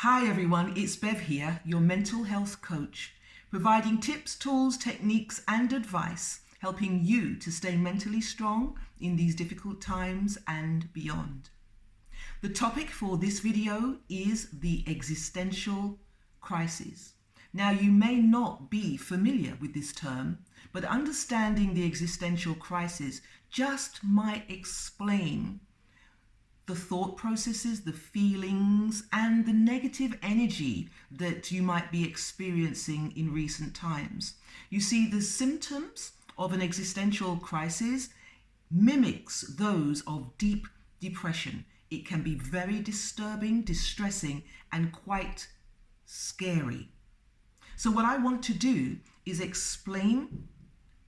Hi everyone, it's Bev here, your mental health coach, providing tips, tools, techniques and advice, helping you to stay mentally strong in these difficult times and beyond. The topic for this video is the existential crisis. Now, you may not be familiar with this term, but understanding the existential crisis just might explain the thought processes, the feelings, and the negative energy that you might be experiencing in recent times. You see, the symptoms of an existential crisis mimics those of deep depression. It can be very disturbing, distressing, and quite scary. So what I want to do is explain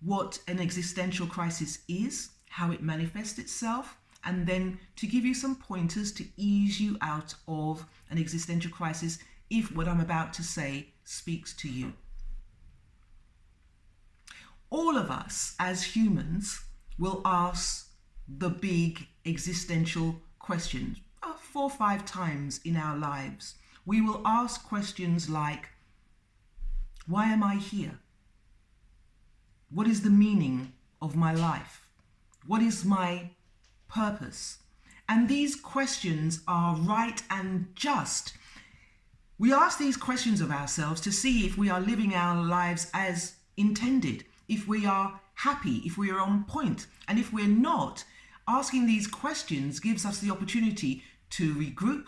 what an existential crisis is, how it manifests itself, and then to give you some pointers to ease you out of an existential crisis if what I'm about to say speaks to you. All of us as humans will ask the big existential questions 4 or 5 times in our lives. We will ask questions like, why am I here? What is the meaning of my life? What is my purpose? And these questions are right and just. We ask these questions of ourselves to see if we are living our lives as intended, if we are happy, if we are on point. And if we're not, asking these questions gives us the opportunity to regroup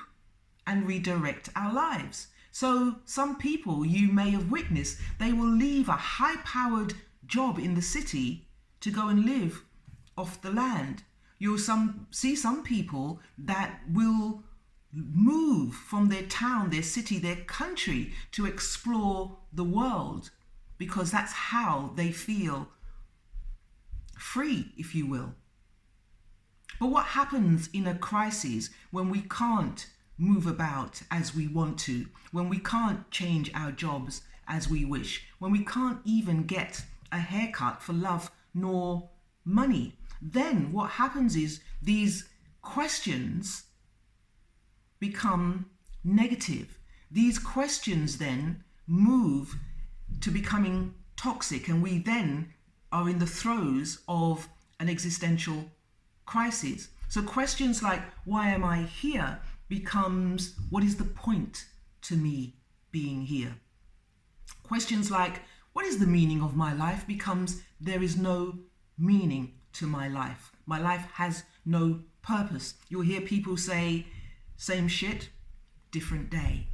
and redirect our lives. So some people you may have witnessed, they will leave a high-powered job in the city to go and live off the land. You'll see some people that will move from their town, their city, their country to explore the world because that's how they feel free, if you will. But what happens in a crisis when we can't move about as we want to, when we can't change our jobs as we wish, when we can't even get a haircut for love nor money? Then what happens is these questions become negative. These questions then move to becoming toxic, and we then are in the throes of an existential crisis. So questions like, why am I here? Becomes, what is the point to me being here? Questions like, what is the meaning of my life? Becomes, there is no meaning to my life. My life has no purpose. You'll hear people say, same shit, different day.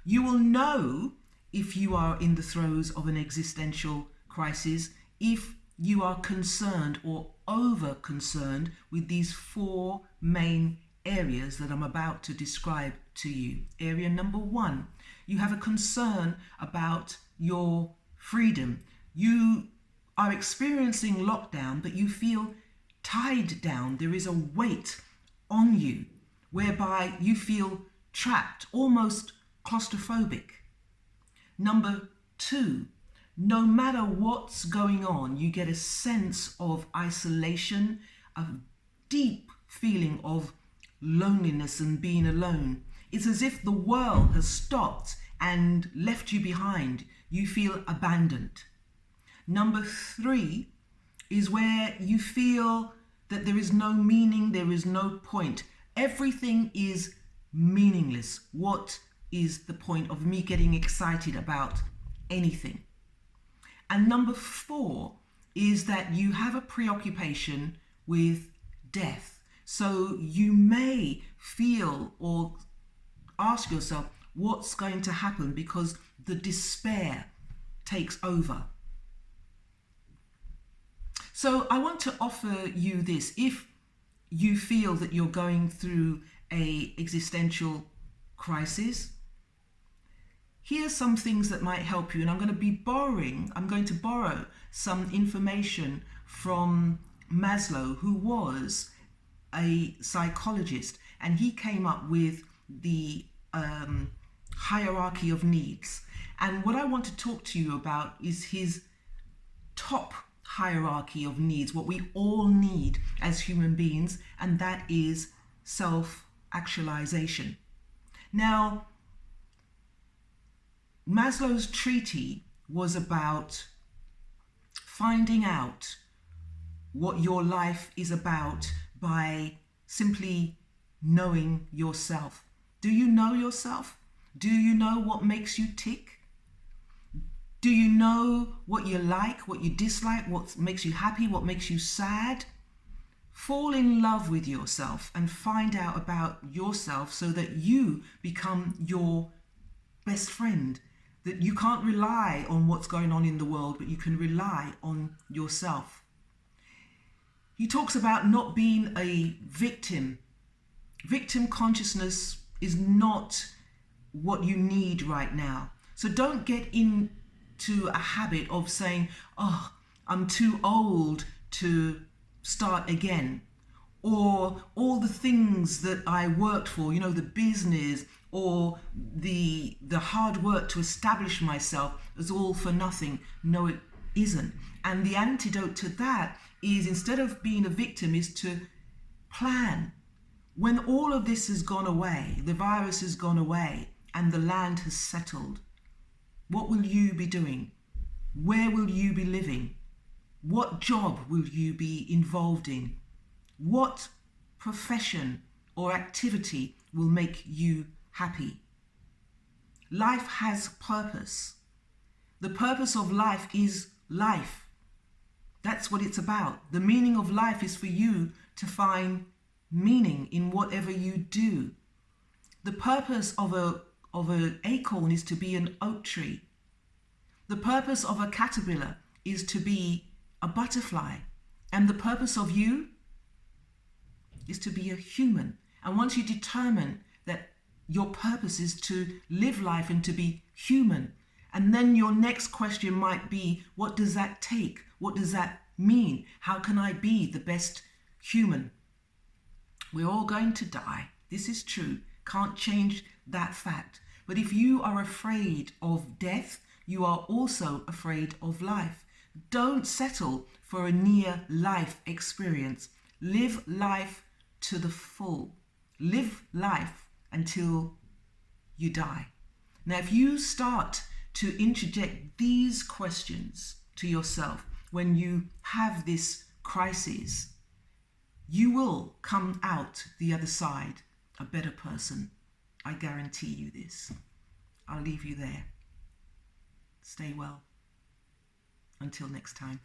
You will know if you are in the throes of an existential crisis if you are concerned or over concerned with these 4 main areas that I'm about to describe to you. Area number 1, you have a concern about your freedom. You are experiencing lockdown, but you feel tied down. There is a weight on you whereby you feel trapped, almost claustrophobic. Number 2, no matter what's going on, you get a sense of isolation, a deep feeling of loneliness and being alone. It's as if the world has stopped and left you behind. You feel abandoned. Number 3 is where you feel that there is no meaning, there is no point. Everything is meaningless. What is the point of me getting excited about anything? And number 4 is that you have a preoccupation with death. So you may feel or ask yourself what's going to happen because the despair takes over. So I want to offer you this. If you feel that you're going through an existential crisis, here's some things that might help you. And I'm going to borrow some information from Maslow, who was a psychologist, and he came up with the hierarchy of needs. And what I want to talk to you about is his top hierarchy of needs, what we all need as human beings, and that is self-actualization. Now, Maslow's treatise was about finding out what your life is about by simply knowing yourself. Do you know yourself? Do you know what makes you tick? Do you know what you like, what you dislike, what makes you happy, what makes you sad? Fall in love with yourself and find out about yourself so that you become your best friend. That you can't rely on what's going on in the world, but you can rely on yourself. He talks about not being a victim. Victim consciousness is not what you need right now. So don't get into a habit of saying, oh, I'm too old to start again. Or all the things that I worked for, you know, the business or the hard work to establish myself is all for nothing. No, it isn't. And the antidote to that is, instead of being a victim, is to plan. When all of this has gone away, the virus has gone away and the land has settled, what will you be doing? Where will you be living? What job will you be involved in? What profession or activity will make you happy? Life has purpose. The purpose of life is life. That's what it's about. The meaning of life is for you to find meaning in whatever you do. The purpose of an acorn is to be an oak tree. The purpose of a caterpillar is to be a butterfly. And the purpose of you is to be a human. And once you determine that your purpose is to live life and to be human, and then your next question might be, what does that take? What does that mean? How can I be the best human? We're all going to die. This is true. Can't change that fact. But if you are afraid of death, you are also afraid of life. Don't settle for a near life experience. Live life to the full. Live life until you die. Now, if you start to interject these questions to yourself when you have this crisis, you will come out the other side a better person. I guarantee you this. I'll leave you there. Stay well. Until next time.